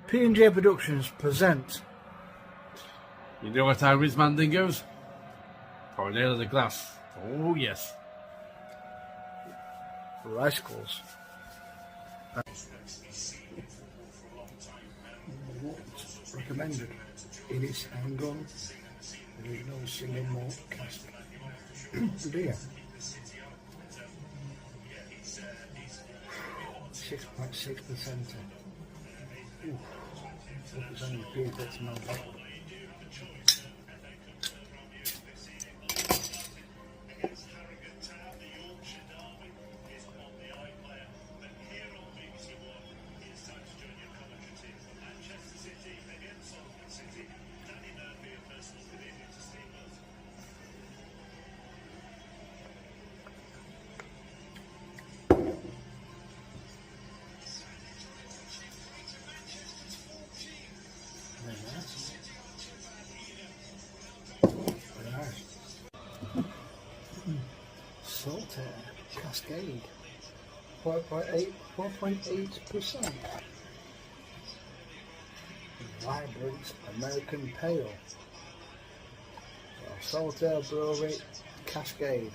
P&J Productions present. You know what our Rizman dingoes? Tornado of the Glass. Oh yes. Rascals. Recommended. It is handgun. There is no single malt cask. Dear. 6.6%. Focus on your beer, that smells like. Salter Cascade, 4.8%. Vibrant American Pale. Salter Brewery Cascade.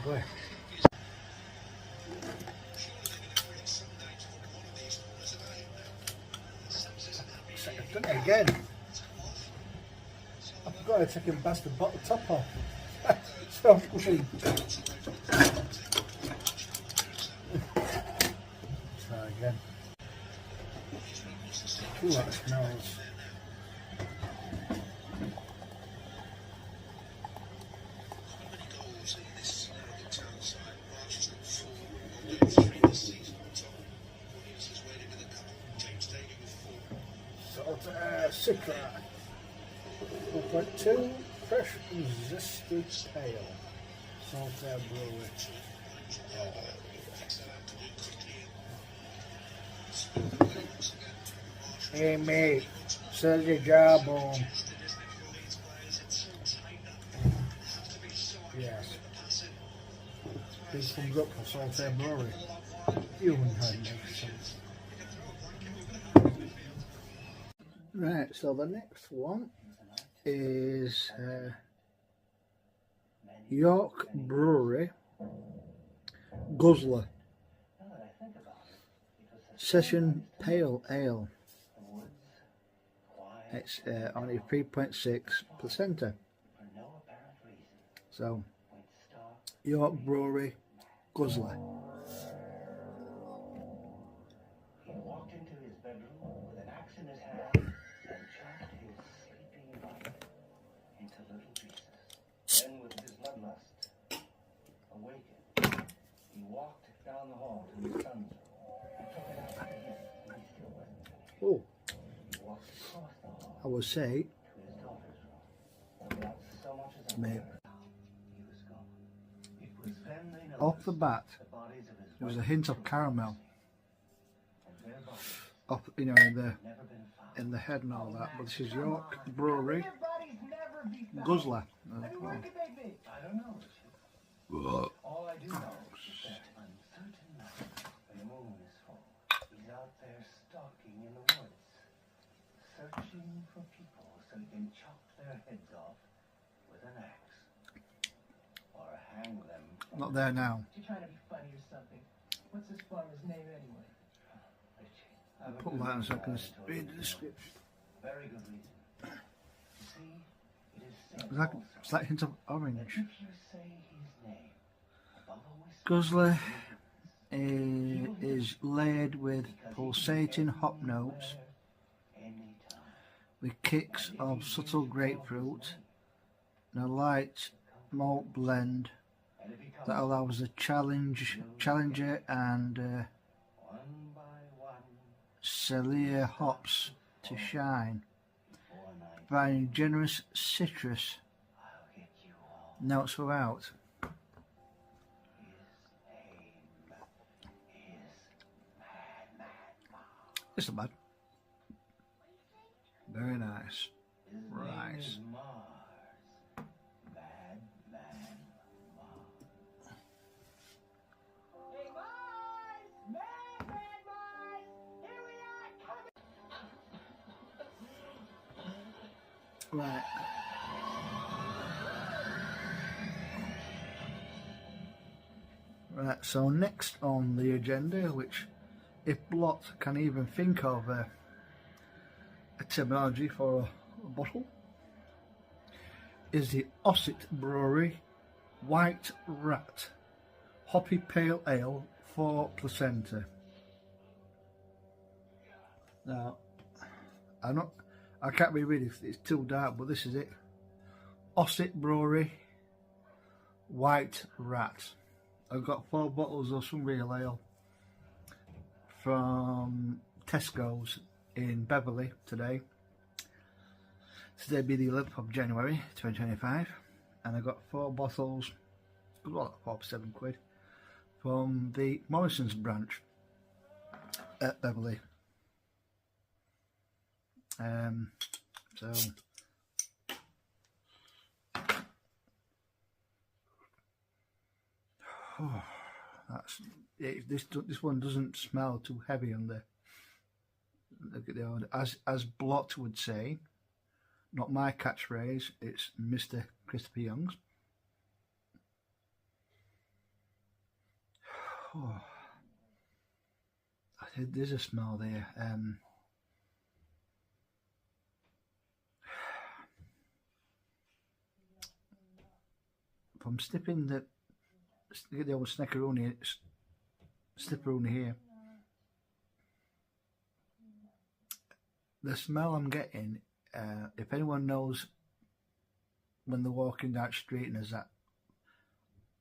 Boy. I've done it again. I forgot to take him past the bottle top off. So I'm pushing. Try again. Ooh, that smells. Citra 4.2 fresh resisted pale. Salter Brewery. Hey mate, sell your jawbone. Yes. Big thumbs up for Salter Brewery. You wouldn't have makes sense. Right, so the next one is York Brewery Guzzler Session Pale Ale. It's only 3.6%. So, York Brewery Guzzler. He walked into his bedroom with an axe in his hand and chopped his sleeping life into little pieces. Then, with his bloodlust awakened, he walked down the hall to his son's room and took it out to him, but he still wasn't finished. Oh, He walked across the hall I would say to his daughter's room, and without so much as a mate, word, he was gone. It was then they noticed off the bat the bodies of his there was a wife hint of and caramel their bodies up, in never been found. the head and all that. But this is York Brewery Guzzler. I don't know. All I do know is that uncertain night, when the moon is full, he's out there stalking in the woods, searching for people so he can chop their heads off with an axe, or hang them. Not there now. You trying to be funny or something? What's this farmer's name anyway? Richie, Put that in so I can read the description. very good reason. You see, it is said It's like also a slight hint of that orange. if you say his name above a whisper, Guzzler is layered with pulsating hop notes, anytime. with kicks of subtle grapefruit and a light malt blend that allows the Challenger and one by one, Celia hops to shine, before night, providing generous citrus I'll get you all. notes throughout. It's not bad. Very nice. His Right. name is Mars. Madman Mars. Hey, Mars! Madman Mars! Here we are coming! Right. Right, so next on the agenda, which if Blot can even think of a terminology for a bottle, is the Osset Brewery White Rat Hoppy Pale Ale 4%. Now, I can't really read it, it's too dark, but this is it. Osset Brewery White Rat. I've got 4 bottles of some real ale from Tesco's in Beverley today. Today be the 11th of January 2025, and I got 4 bottles, well, 4 for £7, from the Morrison's branch at Beverley. So that's it. This one doesn't smell too heavy on the. Look at the order. As Blot would say, not my catchphrase. It's Mr. Christopher Young's. Oh, there's a smell there. From snipping the old snackaroni, snipperoni here, the smell I'm getting, if anyone knows when they're walking down the street and there's that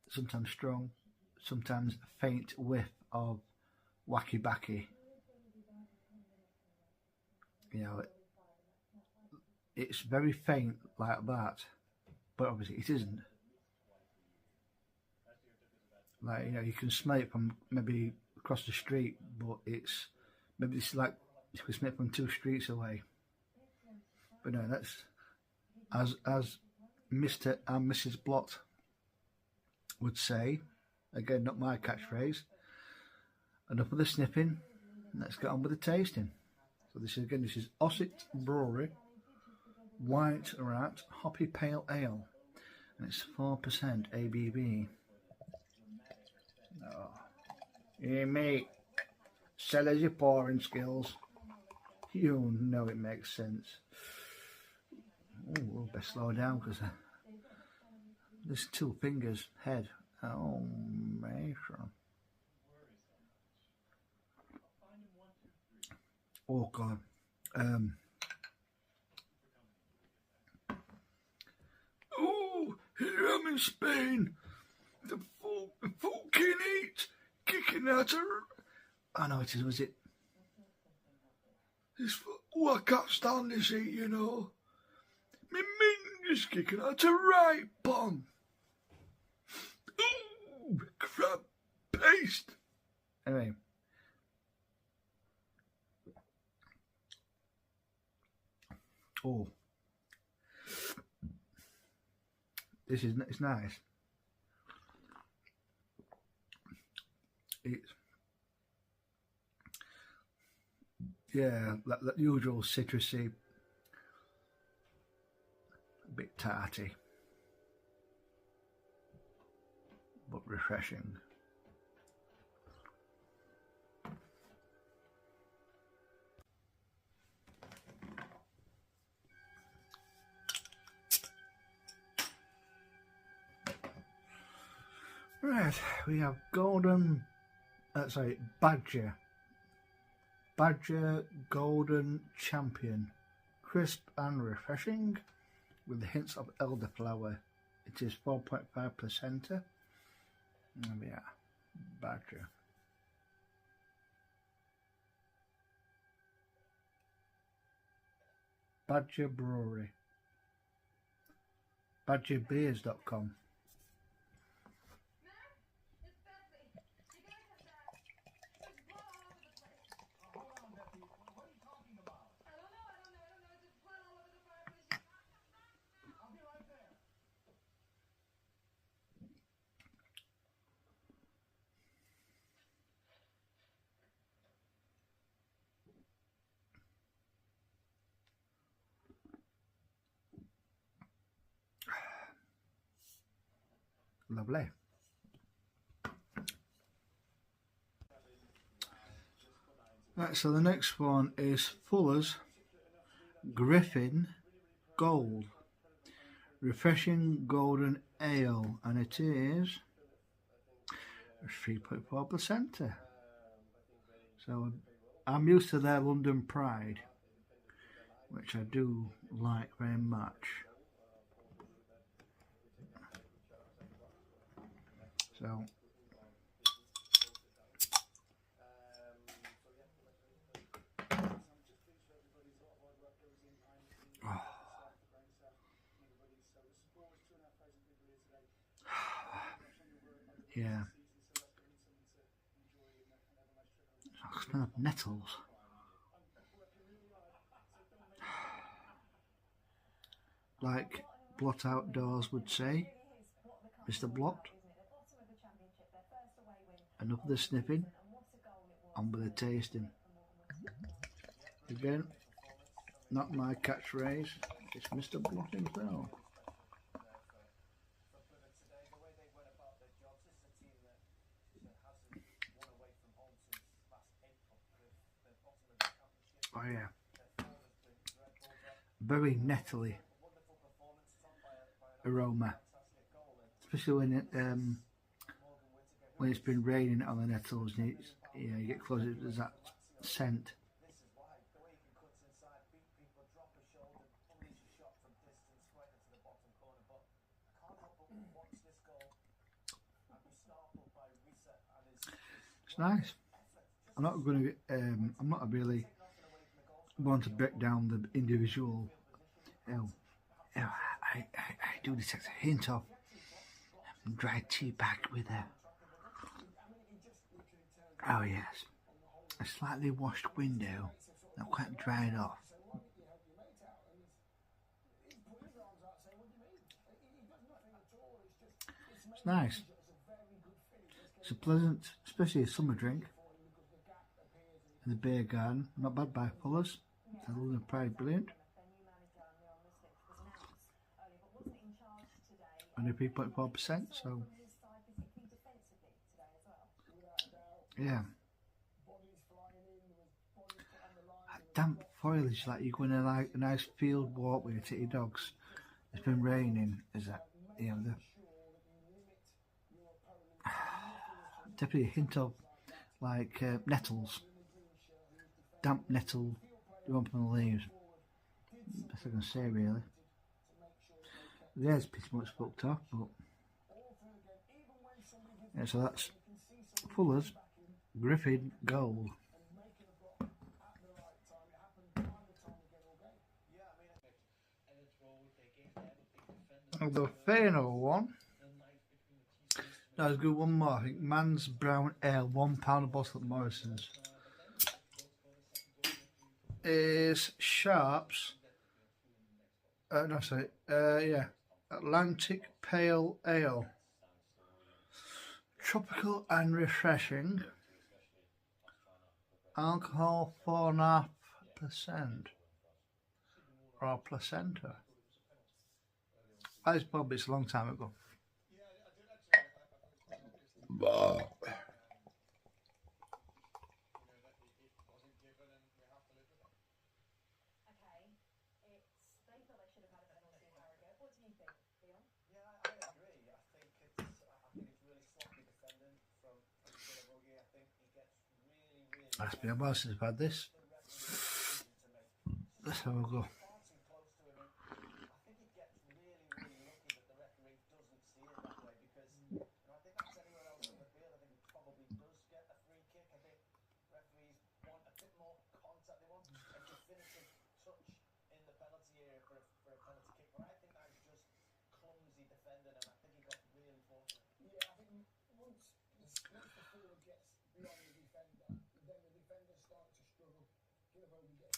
sometimes strong, sometimes faint whiff of wacky backy, you know, it's very faint like that, but obviously it isn't. Like, you know, you can smell it from maybe across the street, but it's like you can smell it from 2 streets away. But no, that's as Mr. and Mrs. Blot would say. Again, not my catchphrase. Enough of the sniffing. Let's get on with the tasting. So this is Osset Brewery White Rat Hoppy Pale Ale, and it's 4% ABV. Oh. Yeah, mate. Sell us your pouring skills. You know it makes sense. Oh, we'll best slow down because there's 2 fingers head. Oh, man. Oh, God. Oh, here I'm in Spain. The fucking heat kicking out her. I know it is, was it? Oh, I can't stand this heat, you know. My mint is kicking out her right bum. Ooh, crab paste. Anyway. Oh. It's nice. It's, yeah, that usual citrusy, a bit tarty, but refreshing. Right, we have Badger Golden Champion, crisp and refreshing, with hints of elderflower It is 4.5 placenta. There we are. Badger. Badger Brewery. Badgerbeers.com. Lovely. Right, so the next one is Fuller's Griffin Gold. Refreshing Golden Ale, and it is 3.4 placenta. So I'm used to their London Pride, which I do like very much. So yeah, I smell of nettles. Like Blot Outdoors would say, Mr. Blot. Enough of the sniffing, on with the tasting. Again, not my catchphrase, it's Mr. Blot himself. Oh yeah, very nettly aroma, especially when it's been raining on the nettles and it's, you know, you get closer, there's that scent. It's nice. I'm not really want to break down the individual. I do detect a hint of dried tea bag with a. Oh yes, a slightly washed window, not quite dried off. It's nice. It's a pleasant, especially a summer drink. In the beer garden, not bad by Fuller's. A little Pride, brilliant. Only 3.4%, so yeah. Damp foliage, like you're going to like a nice field walk with your dogs. It's been raining, is that, you know, definitely a hint of like nettles, damp nettle from the leaves. Best I can say, really. The air's pretty much fucked off, but yeah, so that's Fuller's Griffin Gold. The final one. No, let's go one more. I think Man's Brown Ale, £1 a bottle at Morrison's. Is Sharp's. Atlantic Pale Ale. Tropical and refreshing. Alcohol 4.5%. Or placenta. That's probably it's a long time ago. It's been a while since I've had this. Let's have a go.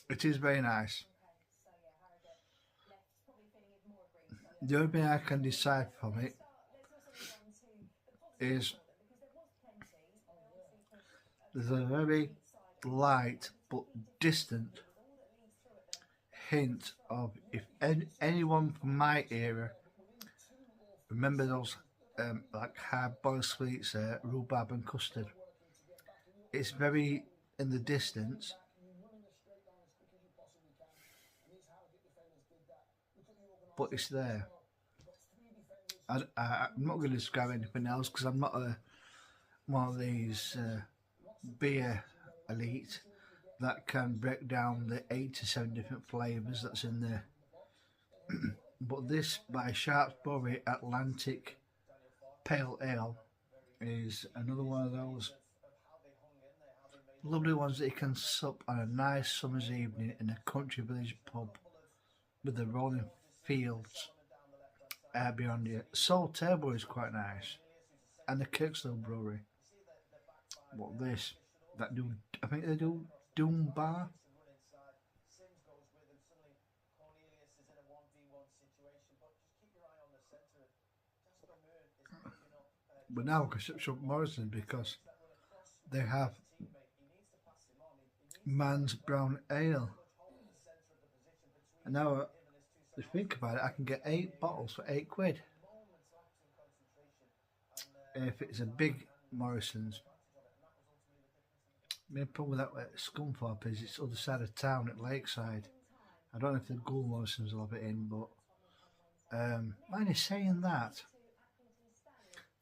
It is very nice. The only thing I can decide from it is there's a very light but distant hint of if anyone from my era remember those like hard boiled sweets, rhubarb and custard. It's very in the distance, but it's there. I'm not going to describe anything else because I'm not one of these beer elite that can break down the 8 to 7 different flavours that's in there. But this by Sharpsbury Atlantic Pale Ale is another one of those lovely ones that you can sup on a nice summer's evening in a country village pub with the rolling fields beyond you. Salt Table is quite nice, and the Kirkstone Brewery. What this? That do I think they do Doom Bar. But now I can shop Morrison because they have Man's Brown Ale. And now, to think about it, I can get 8 bottles for £8. If it's a big Morrison's. The problem with that Scunthorpe is it's the other side of town at Lakeside. I don't know if the Gould Morrison's will have it in, but mind you saying that,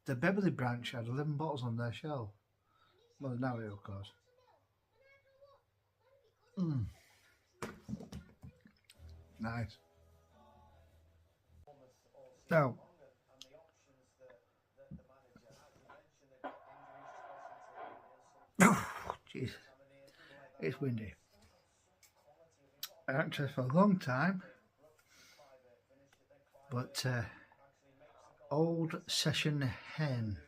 the Beverley branch had 11 bottles on their shelf. Well, now it of course. Nice. Now, jeez, it's windy. I haven't tried for a long time, but Old Session Hen,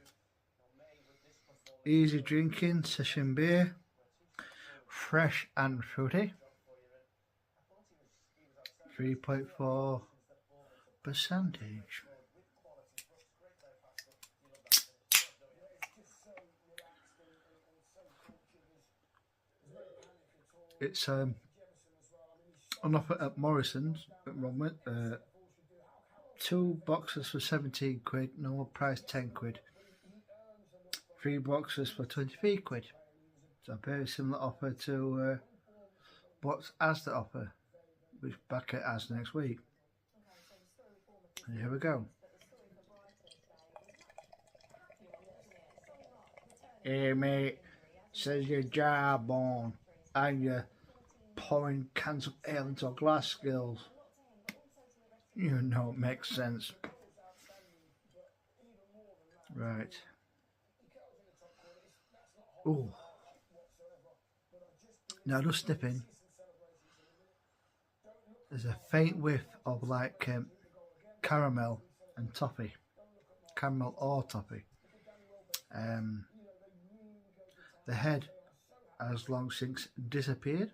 easy drinking session beer, fresh and fruity, 3.4%. It's on offer at Morrison's at the moment. 2 boxes for £17, normal price £10. 3 boxes for £23. So a very similar offer to what's Asda offer, which back at Asda next week. And here we go. Hey mate, says your jawbone and you're pouring cans of ale into a glass skills. You know it makes sense. Right. Oh. Now just sniffing. There's a faint whiff of like caramel and toffee. Caramel or toffee. The head has long since disappeared.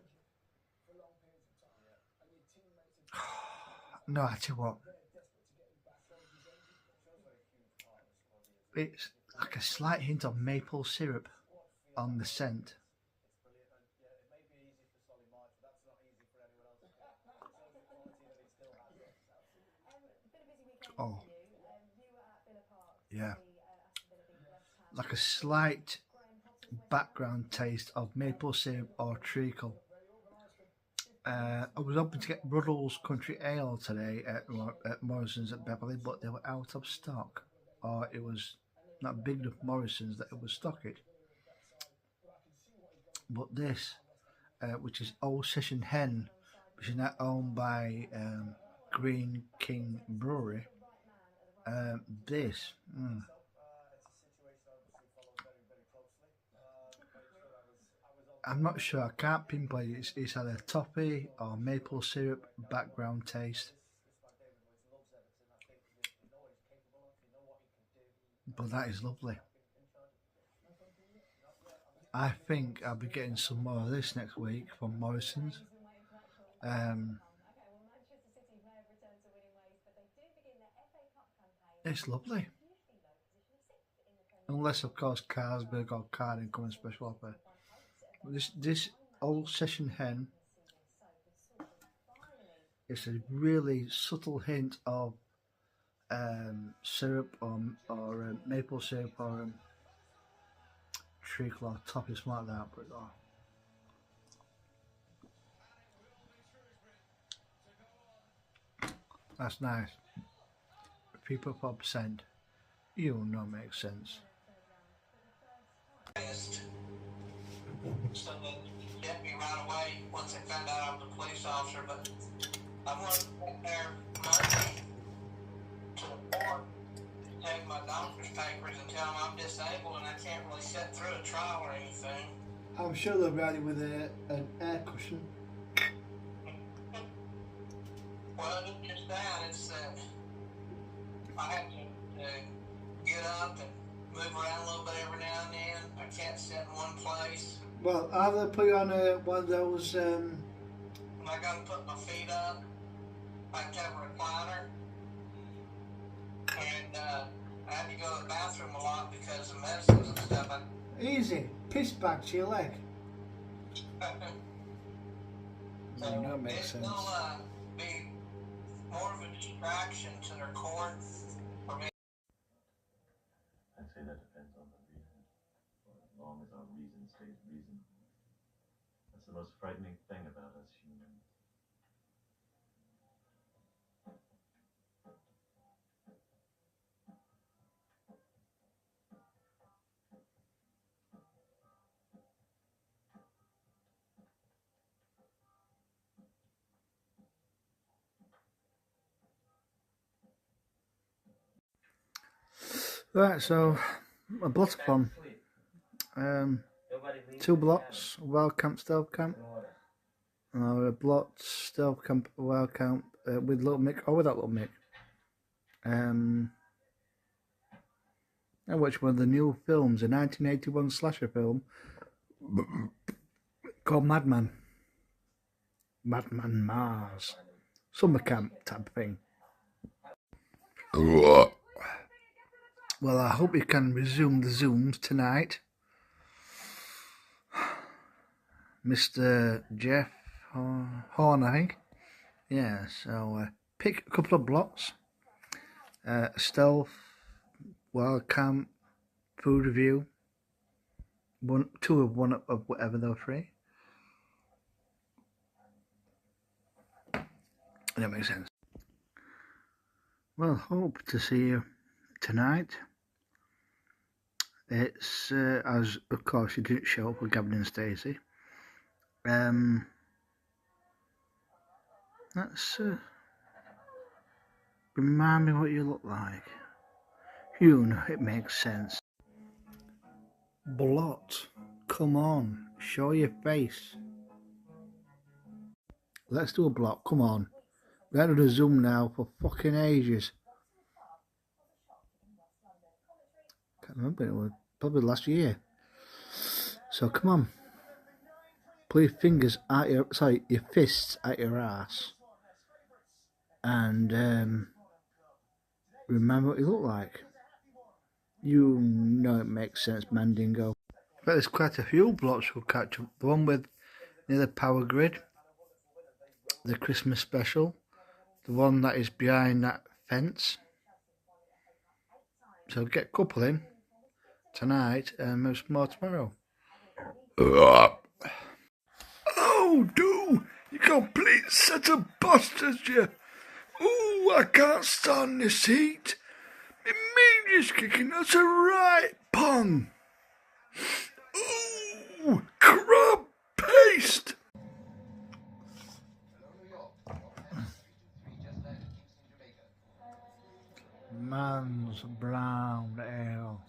No, I tell you what. It's like a slight hint of maple syrup on the scent. Oh, yeah. Like a slight background taste of maple syrup or treacle. I was hoping to get Ruddle's Country Ale today at Morrison's at Beverley, but they were out of stock, or it was not big enough Morrison's that it would stock it. But this, which is Old Session Hen, which is now owned by Green King Brewery, this. I'm not sure, I can't pinpoint it. It's either toffee or maple syrup background taste. But that is lovely. I think I'll be getting some more of this next week from Morrison's. It's lovely. Unless of course Carlsberg or Carling come in special offer. This old session hen, it's a really subtle hint of syrup or maple syrup or treacle or toffee, something like that. But that's nice. 3.4%. You know, makes sense. So they get me right away once they found out I was a police officer, but I'm going to get there Monday to the court, take my doctor's papers and tell them I'm disabled and I can't really sit through a trial or anything. I'm sure they'll write it with an air cushion. Well, it's just that, it's I have to get up and move around a little bit every now and then. I can't sit in one place. Well, I'll have to put you on one of those. And I got to put my feet up. I have to have a recliner. And I have to go to the bathroom a lot because of medicines and stuff. Easy. Piss back to your leg. So that makes sense. It'll be more of a distraction to their court for me. I'd say that depends on the reason. As long as our reason stays reason. That's the most frightening thing about us humans. Right, so a blot upon. 2 blots, wild camp, stealth camp. Or a blot, stealth camp, wild camp with Little Mick or without Little Mick. I watched one of the new films, a 1981 slasher film called Madman. Madman Mars. Summer camp type thing. Well, I hope you can resume the Zooms tonight. Mr. Jeff Horn, I think. Yeah, so pick a couple of blots. Stealth, wild camp, food review. Two of one of whatever, they're free. That makes sense. Well, hope to see you tonight. It's as of course you didn't show up with Gavin and Stacey. Let's remind me what you look like. You know it makes sense. Blot, come on, show your face. Let's do a blot, come on. We haven't done a Zoom now for fucking ages. Can't remember, it was probably last year. So come on. Put your fingers at your, your fists at your ass. And remember what you look like. You know it makes sense, Mandingo. But there's quite a few blots we'll catch up. The one with near the power grid. The Christmas special. The one that is behind that fence. So get a couple in tonight and there's more tomorrow. Oh, do! You complete set of bastards, you! Ooh, I can't stand this heat. My media's kicking, that's a right pong. Ooh, crab paste! Man's brown ale.